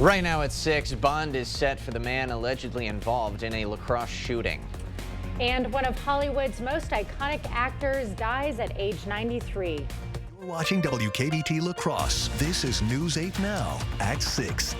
Right now at 6, bond is set for the man allegedly involved in a La Crosse shooting. And one of Hollywood's most iconic actors dies at age 93. You're watching WKBT La Crosse. This is News 8 Now at 6.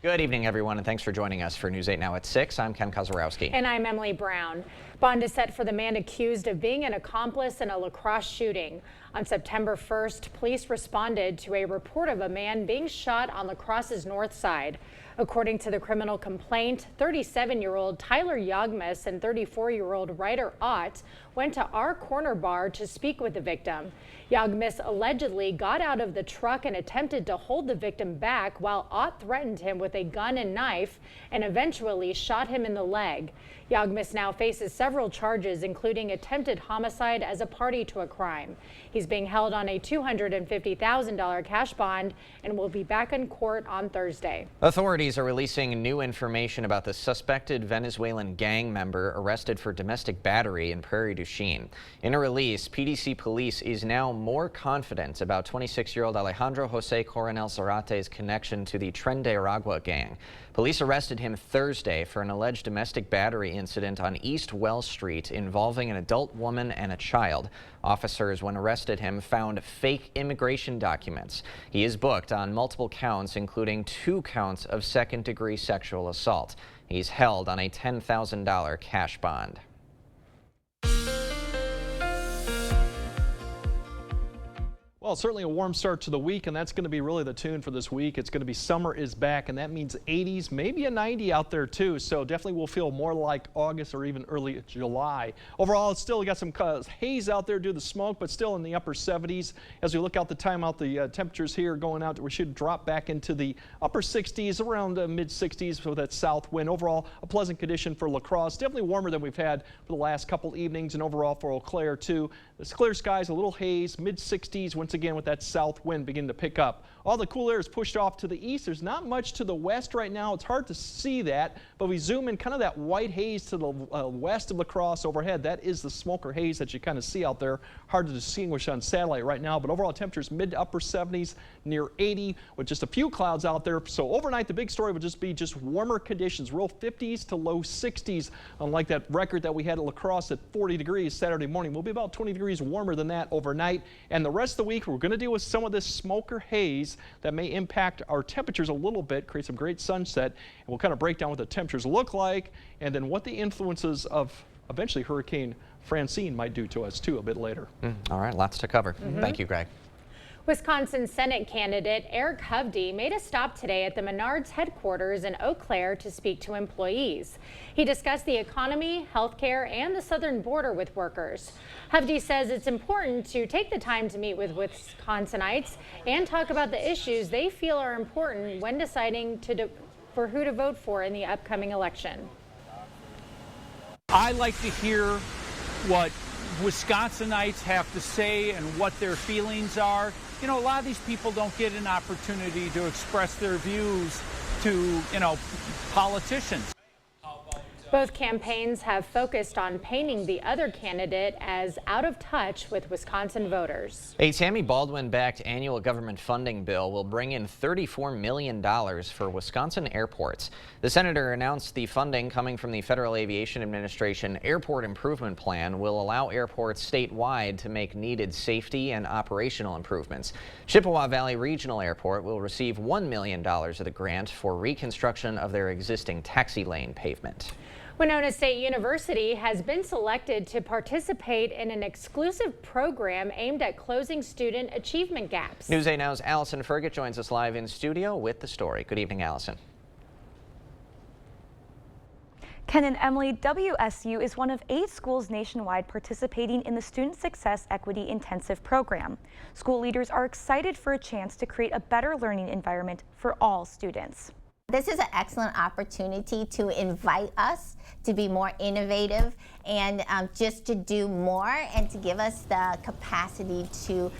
Good evening, everyone, and thanks for joining us for News 8 Now at 6. I'm Ken Kozarowski. And I'm Emily Brown. Bond is set for the man accused of being an accomplice in a La Crosse shooting. On September 1st, police responded to a report of a man being shot on La Crosse's north side. According to the criminal complaint, 37-year-old Tyler Yagmis and 34-year-old Ryder Ott went to our corner bar to speak with the victim. Yagmis allegedly got out of the truck and attempted to hold the victim back while Ott threatened him with a gun and knife and eventually shot him in the leg. Yagmis now faces several charges, including attempted homicide as a party to a crime. He's being held on a $250,000 cash bond and will be back in court on Thursday. Authorities are releasing new information about the suspected Venezuelan gang member arrested for domestic battery in Prairie du Chien. In a release, PDC police is now more confident about 26-year-old Alejandro Jose Coronel Zarate's connection to the Tren de Aragua gang. Police arrested him Thursday for an alleged domestic battery incident on East Wells Street involving an adult woman and a child. Officers, when arrested him, found fake immigration documents. He is booked on multiple counts, including 2 counts of second-degree sexual assault. He's held on a $10,000 cash bond. Well, certainly a warm start to the week, and that's going to be really the tune for this week. It's going to be summer is back, and that means 80s, maybe a 90 out there too. So definitely will feel more like August or even early July. Overall, it's still got some haze out there due to the smoke, but still in the upper 70s. As we look out the temperatures here going out, we should drop back into the upper 60s, around mid 60s with that south wind. Overall, a pleasant condition for La Crosse. Definitely warmer than we've had for the last couple evenings, and overall for Eau Claire too. This clear skies, a little haze, mid 60s once again with that south wind beginning to pick up. All the cool air is pushed off to the east. There's not much to the west right now. It's hard to see that, but we zoom in, kind of that white haze to the west of La Crosse overhead. That is the smoker haze that you kind of see out there. Hard to distinguish on satellite right now, but overall temperatures mid to upper 70s, near 80 with just a few clouds out there. So overnight, the big story would just be just warmer conditions, real 50s to low 60s, unlike that record that we had at La Crosse at 40 degrees Saturday morning. We'll be about 20 degrees warmer than that overnight, and the rest of the week we're going to deal with some of this smoker haze that may impact our temperatures a little bit, create some great sunset, and we'll kind of break down what the temperatures look like and then what the influences of eventually Hurricane Francine might do to us too a bit later. All right, lots to cover. Thank you, Greg. Wisconsin Senate candidate Eric Hovde made a stop today at the Menards headquarters in Eau Claire to speak to employees. He discussed the economy, healthcare, and the southern border with workers. Hovde says it's important to take the time to meet with Wisconsinites and talk about the issues they feel are important when deciding for who to vote for in the upcoming election. I like to hear what Wisconsinites have to say and what their feelings are. You know, a lot of these people don't get an opportunity to express their views to, politicians. Both campaigns have focused on painting the other candidate as out of touch with Wisconsin voters. A Tammy Baldwin-backed annual government funding bill will bring in $34 million for Wisconsin airports. The senator announced the funding coming from the Federal Aviation Administration Airport Improvement Plan will allow airports statewide to make needed safety and operational improvements. Chippewa Valley Regional Airport will receive $1 million of the grant for reconstruction of their existing taxi lane pavement. Winona State University has been selected to participate in an exclusive program aimed at closing student achievement gaps. News 8 Now's Allison Fergit joins us live in studio with the story. Good evening, Allison. Ken and Emily, WSU is one of 8 schools nationwide participating in the Student Success Equity Intensive program. School leaders are excited for a chance to create a better learning environment for all students. This is an excellent opportunity to invite us to be more innovative and just to do more and to give us the capacity to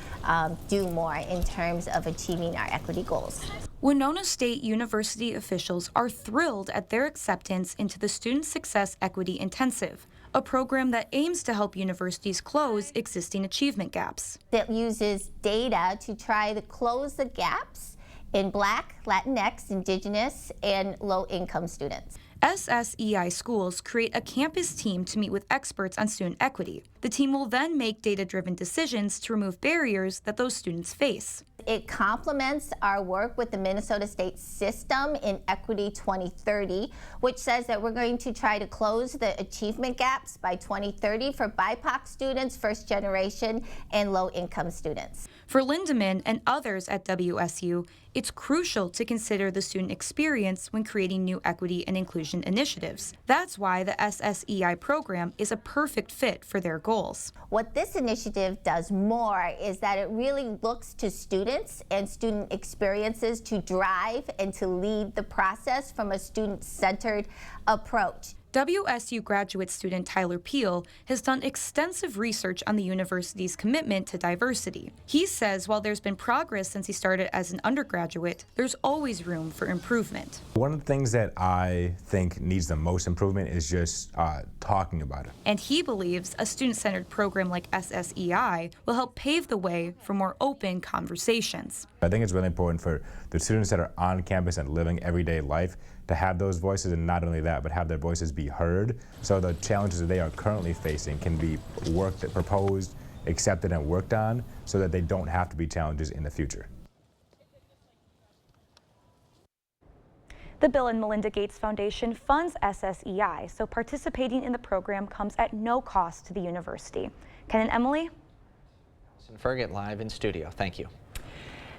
do more in terms of achieving our equity goals. Winona State University officials are thrilled at their acceptance into the Student Success Equity Intensive, a program that aims to help universities close existing achievement gaps. It uses data to try to close the gaps in Black, Latinx, Indigenous, and low-income students. SSEI schools create a campus team to meet with experts on student equity. The team will then make data-driven decisions to remove barriers that those students face. It complements our work with the Minnesota State System in Equity 2030, which says that we're going to try to close the achievement gaps by 2030 for BIPOC students, first generation, and low-income students. For Lindemann and others at WSU, it's crucial to consider the student experience when creating new equity and inclusion initiatives. That's why the SSEI program is a perfect fit for their goals. What this initiative does more is that it really looks to students and student experiences to drive and to lead the process from a student-centered approach. WSU graduate student Tyler Peel has done extensive research on the university's commitment to diversity. He says while there's been progress since he started as an undergraduate, there's always room for improvement. One of the things that I think needs the most improvement is just talking about it. And he believes a student-centered program like SSEI will help pave the way for more open conversations. I think it's really important for the students that are on campus and living everyday life to have those voices, and not only that, but have their voices be heard, so the challenges that they are currently facing can be proposed, accepted, and worked on, so that they don't have to be challenges in the future. The Bill and Melinda Gates Foundation funds SSEI, so participating in the program comes at no cost to the university. Ken and Emily? Ferget live in studio. Thank you.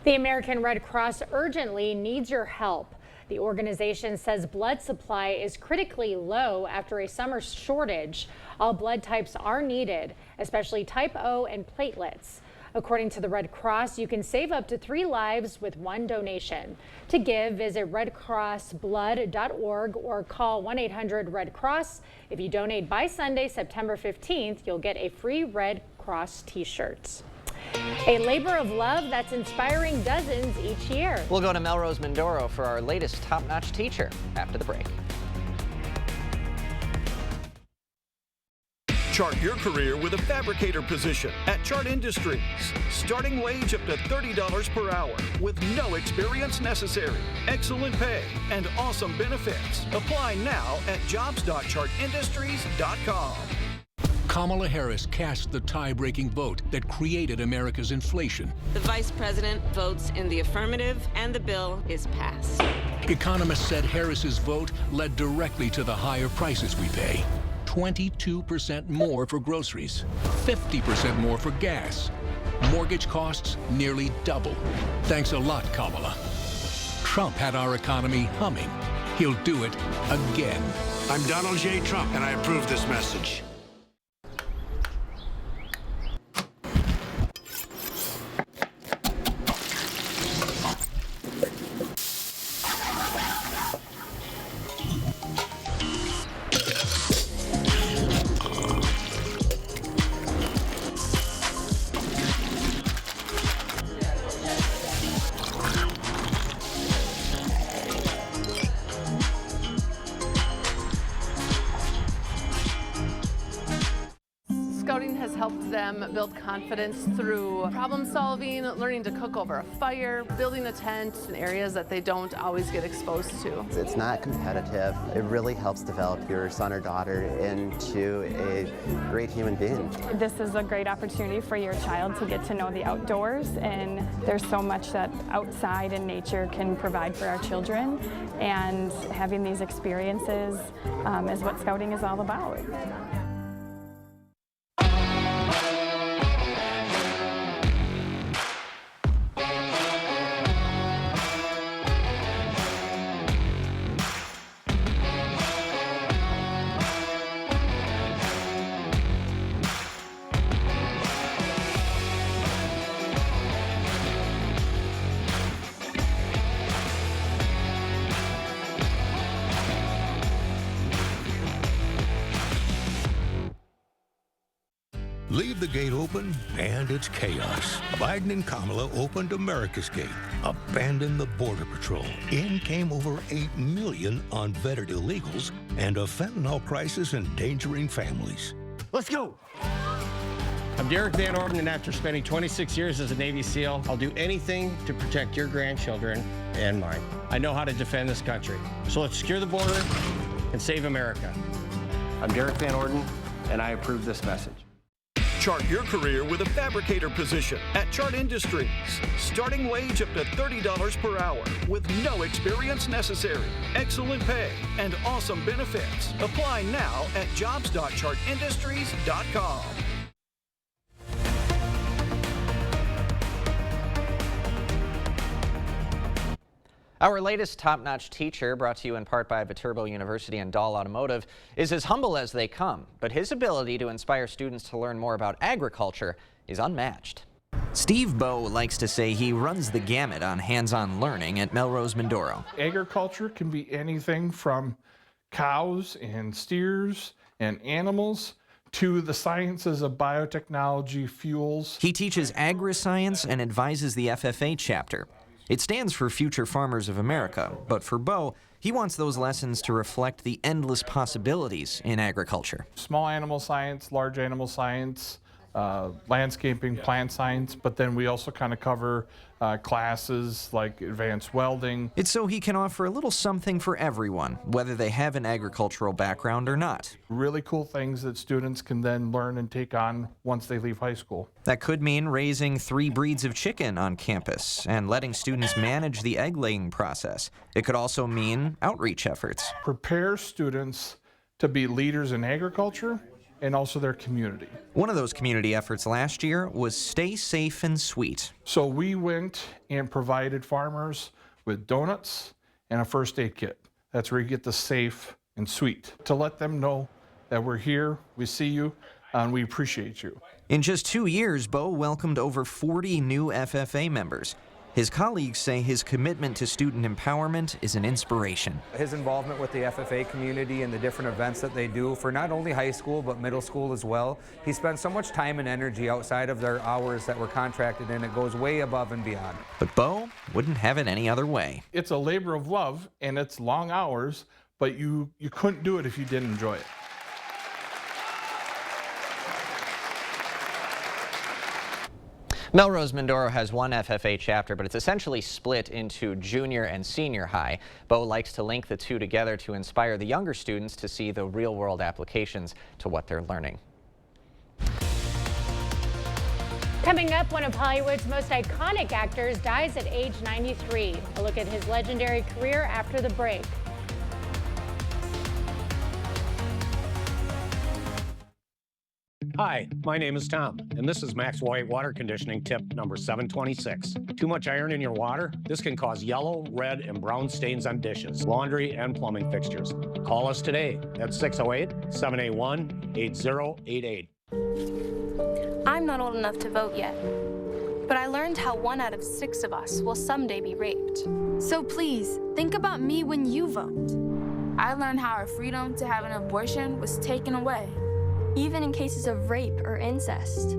The American Red Cross urgently needs your help. The organization says blood supply is critically low after a summer shortage. All blood types are needed, especially type O and platelets. According to the Red Cross, you can save up to 3 lives with 1 donation. To give, visit redcrossblood.org or call 1-800-RED-CROSS. If you donate by Sunday, September 15th, you'll get a free Red Cross t-shirt. A labor of love that's inspiring dozens each year. We'll go to Melrose Mindoro for our latest top-notch teacher after the break. Chart your career with a fabricator position at Chart Industries. Starting wage up to $30 per hour with no experience necessary. Excellent pay and awesome benefits. Apply now at jobs.chartindustries.com. Kamala Harris cast the tie-breaking vote that created America's inflation. The vice president votes in the affirmative and the bill is passed. Economists said Harris's vote led directly to the higher prices we pay. 22% more for groceries, 50% more for gas. Mortgage costs nearly double. Thanks a lot, Kamala. Trump had our economy humming. He'll do it again. I'm Donald J. Trump, and I approve this message. Scouting has helped them build confidence through problem solving, learning to cook over a fire, building a tent in areas that they don't always get exposed to. It's not competitive. It really helps develop your son or daughter into a great human being. This is a great opportunity for your child to get to know the outdoors, and there's so much that outside in nature can provide for our children, and having these experiences is what Scouting is all about. Leave the gate open, and it's chaos. Biden and Kamala opened America's gate, abandoned the Border Patrol. In came over 8 million unvetted illegals and a fentanyl crisis endangering families. Let's go. I'm Derek Van Orden, and after spending 26 years as a Navy SEAL, I'll do anything to protect your grandchildren and mine. I know how to defend this country. So let's secure the border and save America. I'm Derek Van Orden, and I approve this message. Chart your career with a fabricator position at Chart Industries. Starting wage up to $30 per hour with no experience necessary. Excellent pay and awesome benefits. Apply now at jobs.chartindustries.com. Our latest top-notch teacher, brought to you in part by Viterbo University and Dahl Automotive, is as humble as they come, but his ability to inspire students to learn more about agriculture is unmatched. Steve Bowe likes to say he runs the gamut on hands-on learning at Melrose Mindoro. Agriculture can be anything from cows and steers and animals to the sciences of biotechnology, fuels. He teaches agri-science and advises the FFA chapter. It stands for Future Farmers of America, but for Bowe, he wants those lessons to reflect the endless possibilities in agriculture. Small animal science, large animal science, landscaping, plant science, but then we also kind of cover classes like advanced welding. It's so he can offer a little something for everyone, whether they have an agricultural background or not. Really cool things that students can then learn and take on once they leave high school. That could mean raising 3 breeds of chicken on campus and letting students manage the egg-laying process. It could also mean outreach efforts. Prepare students to be leaders in agriculture and also their community. One of those community efforts last year was Stay Safe and Sweet. So we went and provided farmers with donuts and a first aid kit. That's where you get the safe and sweet, to let them know that we're here, we see you, and we appreciate you. In just 2 years, Bowe welcomed over 40 new FFA members. His colleagues say his commitment to student empowerment is an inspiration. His involvement with the FFA community and the different events that they do for not only high school but middle school as well, he spends so much time and energy outside of their hours that we're contracted in. It goes way above and beyond. But Bowe wouldn't have it any other way. It's a labor of love and it's long hours, but you couldn't do it if you didn't enjoy it. Melrose Mindoro has one FFA chapter, but it's essentially split into junior and senior high. Bowe likes to link the two together to inspire the younger students to see the real-world applications to what they're learning. Coming up, one of Hollywood's most iconic actors dies at age 93. A look at his legendary career after the break. Hi, my name is Tom, and this is Max White water conditioning tip number 726. Too much iron in your water? This can cause yellow, red, and brown stains on dishes, laundry, and plumbing fixtures. Call us today at 608-781-8088. I'm not old enough to vote yet, but I learned how 1 out of 6 of us will someday be raped. So please, think about me when you vote. I learned how our freedom to have an abortion was taken away. Even in cases of rape or incest.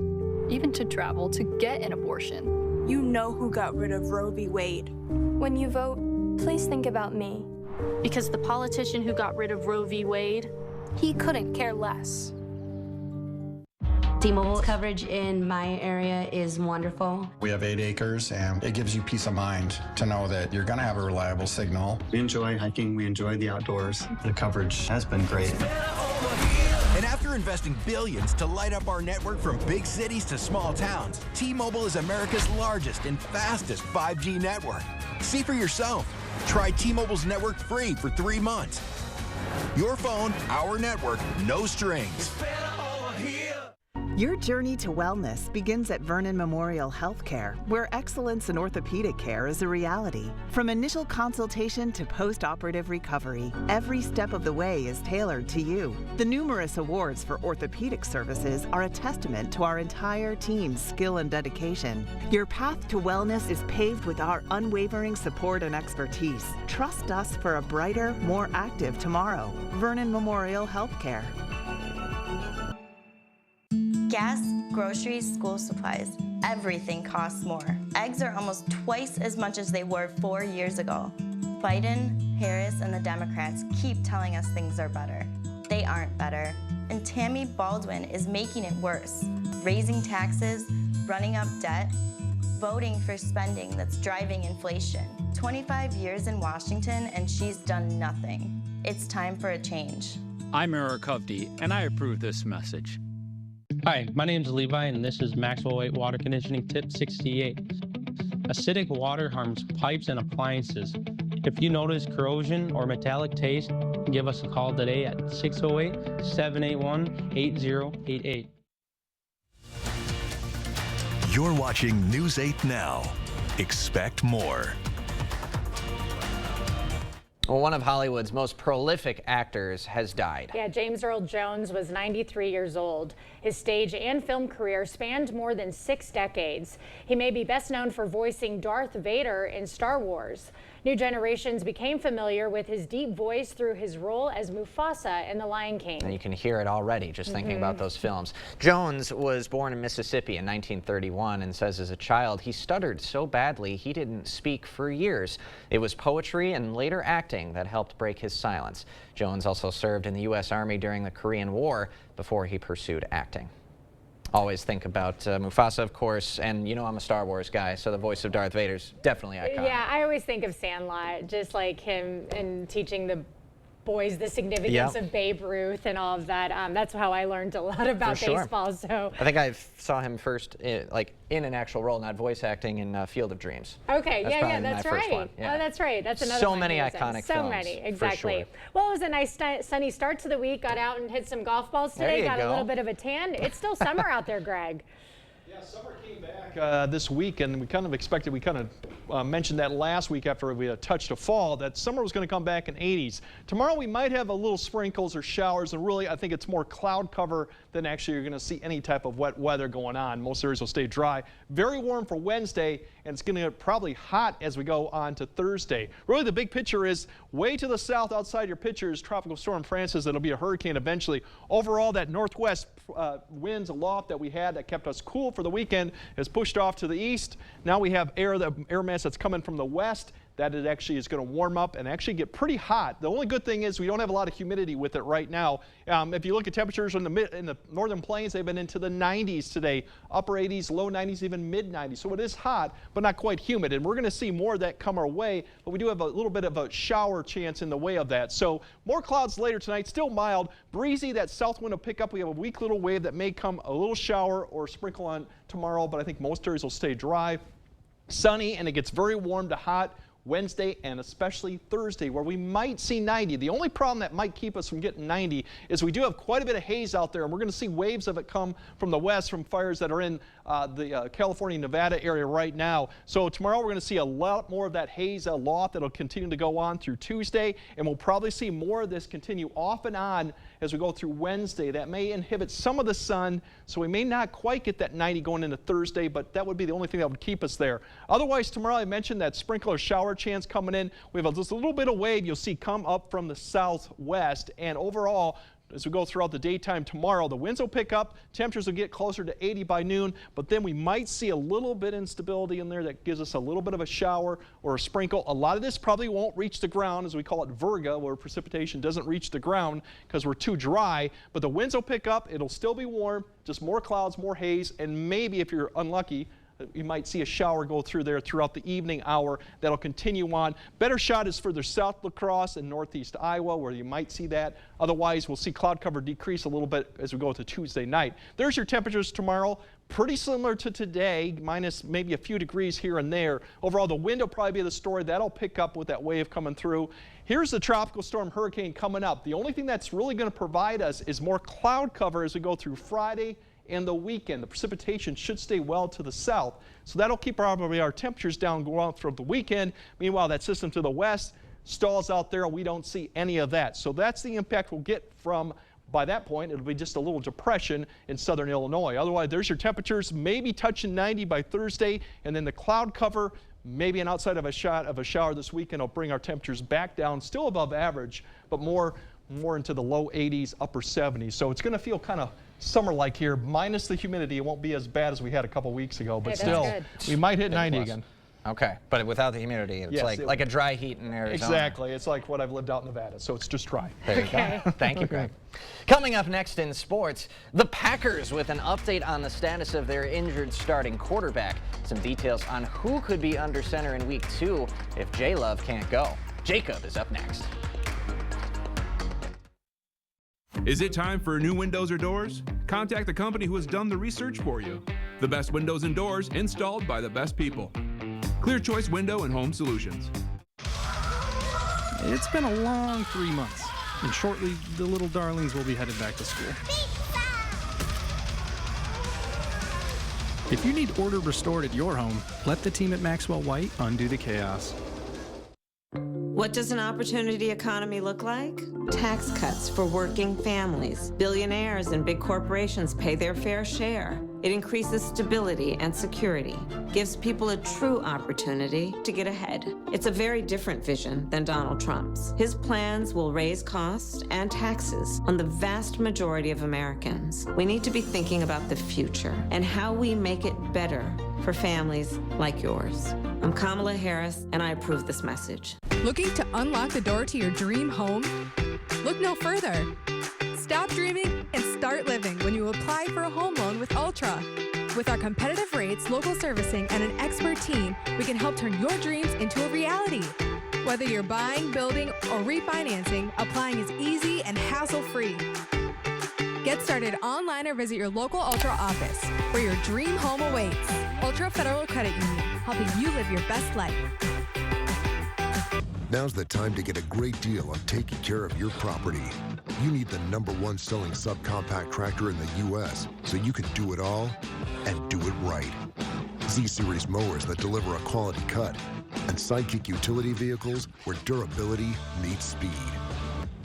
Even to travel to get an abortion. You know who got rid of Roe v. Wade. When you vote, please think about me. Because the politician who got rid of Roe v. Wade, he couldn't care less. T-Mobile coverage in my area is wonderful. We have 8 acres, and it gives you peace of mind to know that you're going to have a reliable signal. We enjoy hiking, we enjoy the outdoors. The coverage has been great. And after investing billions to light up our network from big cities to small towns, T-Mobile is America's largest and fastest 5G network. See for yourself. Try T-Mobile's network free for 3 months. Your phone, our network, no strings. Your journey to wellness begins at Vernon Memorial Healthcare, where excellence in orthopedic care is a reality. From initial consultation to post-operative recovery, every step of the way is tailored to you. The numerous awards for orthopedic services are a testament to our entire team's skill and dedication. Your path to wellness is paved with our unwavering support and expertise. Trust us for a brighter, more active tomorrow. Vernon Memorial Healthcare. Gas, groceries, school supplies, everything costs more. Eggs are almost twice as much as they were 4 years ago. Biden, Harris, and the Democrats keep telling us things are better. They aren't better. And Tammy Baldwin is making it worse. raising taxes, running up debt, voting for spending that's driving inflation. 25 years in Washington and she's done nothing. It's time for a change. I'm Eric Hovde, and I approve this message. Hi, my name is Levi, and this is Maxwell White Water Conditioning Tip 68. Acidic water harms pipes and appliances. If you notice corrosion or metallic taste, give us a call today at 608-781-8088. You're watching News 8 Now. Expect more. Well, one of Hollywood's most prolific actors has died. Yeah, James Earl Jones was 93 years old. His stage and film career spanned more than 6 decades. He may be best known for voicing Darth Vader in Star Wars. New generations became familiar with his deep voice through his role as Mufasa in The Lion King. And you can hear it already just thinking about those films. Jones was born in Mississippi in 1931 and says as a child he stuttered so badly he didn't speak for years. It was poetry and later acting that helped break his silence. Jones also served in the U.S. Army during the Korean War before he pursued acting. Always think about Mufasa, of course, and you know I'm a Star Wars guy, so the voice of Darth Vader's definitely iconic. Yeah, I always think of Sandlot, just like him and teaching the boys the significance of Babe Ruth and all of that. That's how I learned a lot about baseball. So I think I saw him first in an actual role, not voice acting, in Field of Dreams. Okay, that's right. Yeah. Oh, that's right. That's another so one. many iconic films. So many, exactly. For sure. Well, it was a nice sunny start to the week. Got out and hit some golf balls today. Got a little bit of a tan. It's still summer out there, Greg. Yeah, summer came back this week, and we kind of expected, we kind of mentioned that last week after we touched a fall, that summer was going to come back in 80s. Tomorrow we might have a little sprinkles or showers, and really I think it's more cloud cover than actually you're going to see any type of wet weather going on. Most areas will stay dry. Very warm for Wednesday, and it's going to get probably hot as we go on to Thursday. Really the big picture is way to the south outside your picture is Tropical Storm Francis. That'll be a hurricane eventually. Overall, that northwest winds aloft that we had that kept us cool for the weekend is pushed off to the east. Now we have air mass that's coming from the west. That it actually is going to warm up and actually get pretty hot. The only good thing is we don't have a lot of humidity with it right now. If you look at temperatures in the northern plains, they've been into the 90s today, upper 80s, low 90s, even mid 90s. So it is hot, but not quite humid. And we're going to see more of that come our way, but we do have a little bit of a shower chance in the way of that. So more clouds later tonight, still mild, breezy. That south wind will pick up. We have a weak little wave that may come a little shower or sprinkle on tomorrow, but I think most areas will stay dry. Sunny, and it gets very warm to hot Wednesday and especially Thursday, where we might see 90. The only problem that might keep us from getting 90 is we do have quite a bit of haze out there, and we're going to see waves of it come from the west from fires that are in the California, Nevada area right now. So tomorrow we're going to see a lot more of that haze aloft that'll continue to go on through Tuesday, and we'll probably see more of this continue off and on as we go through Wednesday. That may inhibit some of the sun, so we may not quite get that 90 going into Thursday, but that would be the only thing that would keep us there. Otherwise, tomorrow I mentioned that sprinkle or shower chance coming in. We have just a little bit of wave you'll see come up from the southwest, and overall, as we go throughout the daytime tomorrow, the winds will pick up, temperatures will get closer to 80 by noon, but then we might see a little bit of instability in there that gives us a little bit of a shower or a sprinkle. A lot of this probably won't reach the ground, as we call it virga, where precipitation doesn't reach the ground because we're too dry, but the winds will pick up, it'll still be warm, just more clouds, more haze, and maybe if you're unlucky, you might see a shower go through there throughout the evening hour. That'll continue on. Better shot is further south La Crosse and northeast Iowa, where you might see that. Otherwise, we'll see cloud cover decrease a little bit as we go to Tuesday night. There's your temperatures tomorrow. Pretty similar to today, minus maybe a few degrees here and there. Overall, the wind will probably be the story. That'll pick up with that wave coming through. Here's the tropical storm hurricane coming up. The only thing that's really going to provide us is more cloud cover as we go through Friday and the weekend. The precipitation should stay well to the south, so that'll keep probably our temperatures down going on throughout the weekend. Meanwhile, that system to the west stalls out there and we don't see any of that. So that's the impact we'll get from, by that point, it'll be just a little depression in southern Illinois. Otherwise, there's your temperatures, maybe touching 90 by Thursday, and then the cloud cover, maybe an outside of a shot of a shower this weekend will bring our temperatures back down, still above average, but more into the low 80s, upper 70s. So it's going to feel kind of summer-like here, minus the humidity. It won't be as bad as we had a couple weeks ago, but still, we might hit 90 again. Okay, but without the humidity, it's Yes, like a dry heat in Arizona. Exactly. It's like what I've lived out in Nevada, so it's just dry. There you go. Thank you, Greg. Coming up next in sports, the Packers with an update on the status of their injured starting quarterback. Some details on who could be under center in Week 2 if J-Love can't go. Jacob is up next. Is it time for new windows or doors? Contact the company who has done the research for you. The best windows and doors installed by the best people. Clear Choice Window and Home Solutions. It's been a long 3 months, and shortly the little darlings will be headed back to school. If you need order restored at your home, let the team at Maxwell White undo the chaos. What does an opportunity economy look like? Tax cuts for working families. Billionaires and big corporations pay their fair share. It increases stability and security, gives people a true opportunity to get ahead. It's a very different vision than Donald Trump's. His plans will raise costs and taxes on the vast majority of Americans. We need to be thinking about the future and how we make it better for families like yours. I'm Kamala Harris, and I approve this message. Looking to unlock the door to your dream home? Look no further. Stop dreaming and start living when you apply for a home loan with Ultra. With our competitive rates, local servicing, and an expert team, we can help turn your dreams into a reality. Whether you're buying, building, or refinancing, applying is easy and hassle-free. Get started online or visit your local Ultra office, where your dream home awaits. Ultra Federal Credit Union, helping you live your best life. Now's the time to get a great deal on taking care of your property. You need the #1 selling subcompact tractor in the U.S. so you can do it all and do it right. Z-Series mowers that deliver a quality cut, and Sidekick utility vehicles where durability meets speed.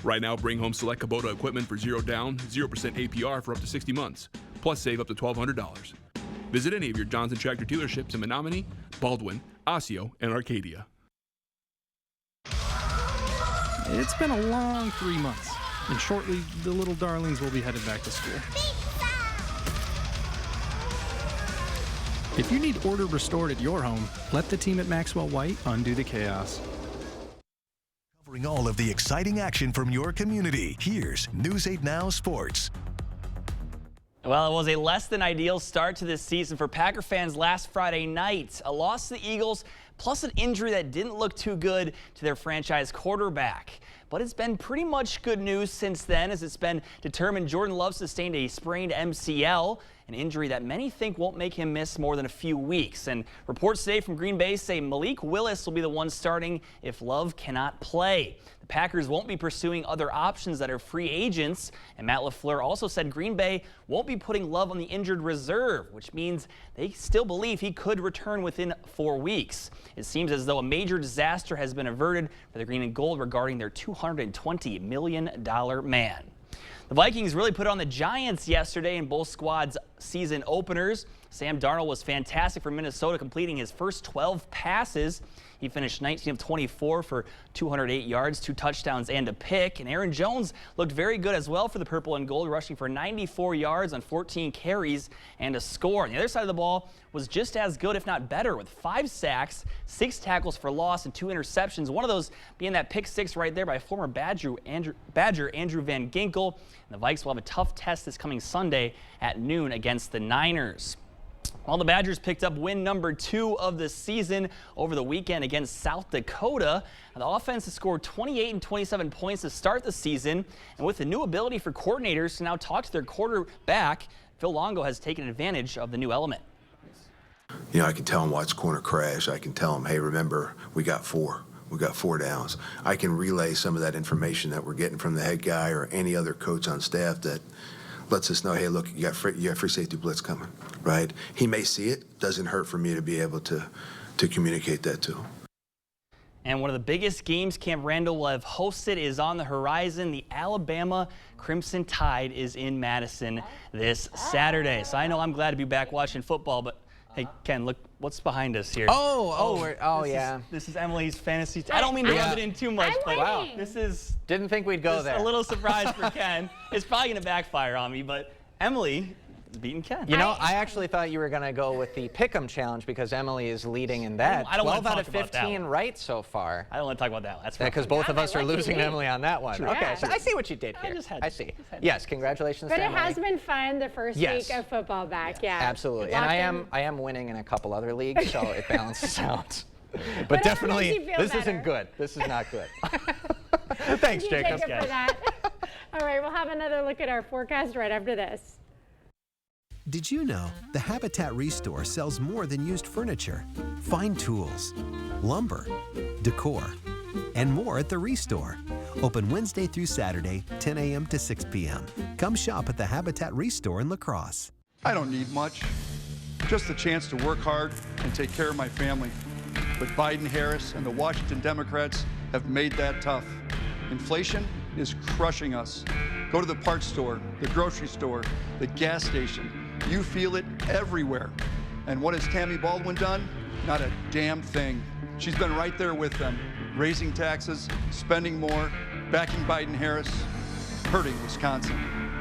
Right now, bring home select Kubota equipment for 0 down, 0% APR for up to 60 months, plus save up to $1,200. Visit any of your Johnson Tractor dealerships in Menominee, Baldwin, Osseo, and Arcadia. It's been a long 3 months, and shortly the little darlings will be headed back to school. If you need order restored at your home, let the team at Maxwell White undo the chaos. Covering all of the exciting action from your community, here's News 8 Now Sports. Well, it was a less than ideal start to this season for Packer fans last Friday night. A loss to the Eagles, plus an injury that didn't look too good to their franchise quarterback. But it's been pretty much good news since then, as it's been determined Jordan Love sustained a sprained MCL, an injury that many think won't make him miss more than a few weeks. And reports today from Green Bay say Malik Willis will be the one starting if Love cannot play. The Packers won't be pursuing other options that are free agents, and Matt LaFleur also said Green Bay won't be putting Love on the injured reserve, which means they still believe he could return within 4 weeks. It seems as though a major disaster has been averted for the Green and Gold regarding their $220 million man. The Vikings really put on the Giants yesterday in both squads' season openers. Sam Darnold was fantastic for Minnesota, completing his first 12 passes. He finished 19 of 24 for 208 yards, 2 touchdowns, and a pick. And Aaron Jones looked very good as well for the Purple and Gold, rushing for 94 yards on 14 carries and a score. And the other side of the ball was just as good, if not better, with 5 sacks, 6 tackles for loss, and 2 interceptions. One of those being that pick 6 right there by former Badger Andrew Van Ginkel. And the Vikes will have a tough test this coming Sunday at noon against the Niners. Well, the Badgers picked up win number 2 of the season over the weekend against South Dakota. The offense has scored 28 and 27 points to start the season, and with the new ability for coordinators to now talk to their quarterback, Phil Longo has taken advantage of the new element. You know, I can tell them watch corner crash. I can tell them, hey, remember, we got 4. We got 4 downs. I can relay some of that information that we're getting from the head guy or any other coach on staff that lets us know, hey, look, you got free safety blitz coming, right? He may see it. Doesn't hurt for me to be able to communicate that to him. And one of the biggest games Camp Randall will have hosted is on the horizon. The Alabama Crimson Tide is in Madison this Saturday. So I know I'm glad to be back watching football, but hey, Ken, look what's behind us here. This is Emily's fantasy. I don't mean to rub it in too much, but wow, this is. Didn't think we'd go there. A little surprise for Ken. It's probably going to backfire on me, but Emily, beating Ken. You know, I actually thought you were going to go with the Pick'em challenge because Emily is leading in that. I don't 12 want out to of talk about that 15 one. right so far. I don't want to talk about that one. That's Because both of us are losing lead. Emily on that one. True. Okay, Yeah. so I see what you did here. I see. Yes, congratulations But to it Emily. has been fun the first Yes. week of football back. Yeah. Absolutely. And I am winning in a couple other leagues, so it balances out. But Whatever definitely, makes you feel this better. isn't good. This is not good. Thanks, Thank you, Jacob. for that. All right, we'll have another look at our forecast right after this. Did you know the Habitat Restore sells more than used furniture, fine tools, lumber, decor, and more at the Restore. Open Wednesday through Saturday, 10 a.m. to 6 p.m. Come shop at the Habitat Restore in La Crosse. I don't need much, just the chance to work hard and take care of my family. But Biden, Harris, and the Washington Democrats have made that tough. Inflation is crushing us. Go to the parts store, the grocery store, the gas station. You feel it everywhere. And what has Tammy Baldwin done? Not a damn thing. She's been right there with them, raising taxes, spending more, backing Biden, Harris, hurting Wisconsin.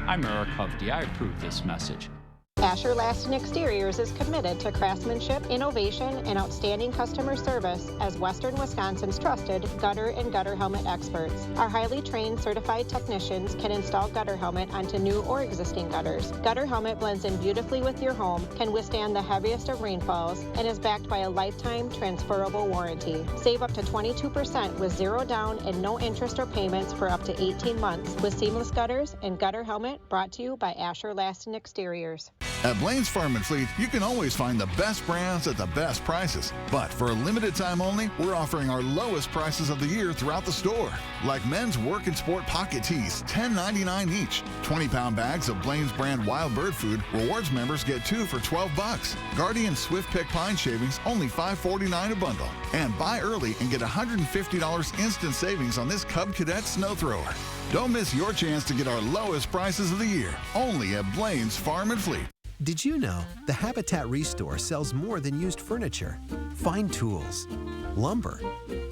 I'm Eric Hovde. I approve this message. Asher Laston Exteriors is committed to craftsmanship, innovation, and outstanding customer service as Western Wisconsin's trusted gutter and gutter helmet experts. Our highly trained certified technicians can install gutter helmet onto new or existing gutters. Gutter helmet blends in beautifully with your home, can withstand the heaviest of rainfalls, and is backed by a lifetime transferable warranty. Save up to 22% with zero down and no interest or payments for up to 18 months with seamless gutters and gutter helmet, brought to you by Asher Laston Exteriors. At Blaine's Farm and Fleet, you can always find the best brands at the best prices. But for a limited time only, we're offering our lowest prices of the year throughout the store. Like men's work and sport pocket tees, $10.99 each. 20-pound bags of Blaine's brand wild bird food, rewards members get 2 for $12. Guardian Swift Pick pine shavings, only $5.49 a bundle. And buy early and get $150 instant savings on this Cub Cadet snow thrower. Don't miss your chance to get our lowest prices of the year, only at Blaine's Farm and Fleet. Did you know the Habitat Restore sells more than used furniture, fine tools, lumber,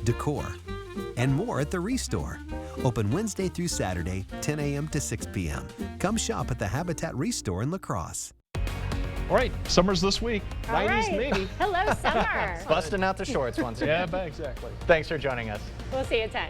decor, and more at the Restore. Open Wednesday through Saturday, 10 a.m. to 6 p.m. Come shop at the Habitat Restore in La Crosse. All right, summer's this week. All 90s right. maybe. Hello, summer. Busting out the shorts once again. Yeah, exactly. Thanks for joining us. We'll see you at 10.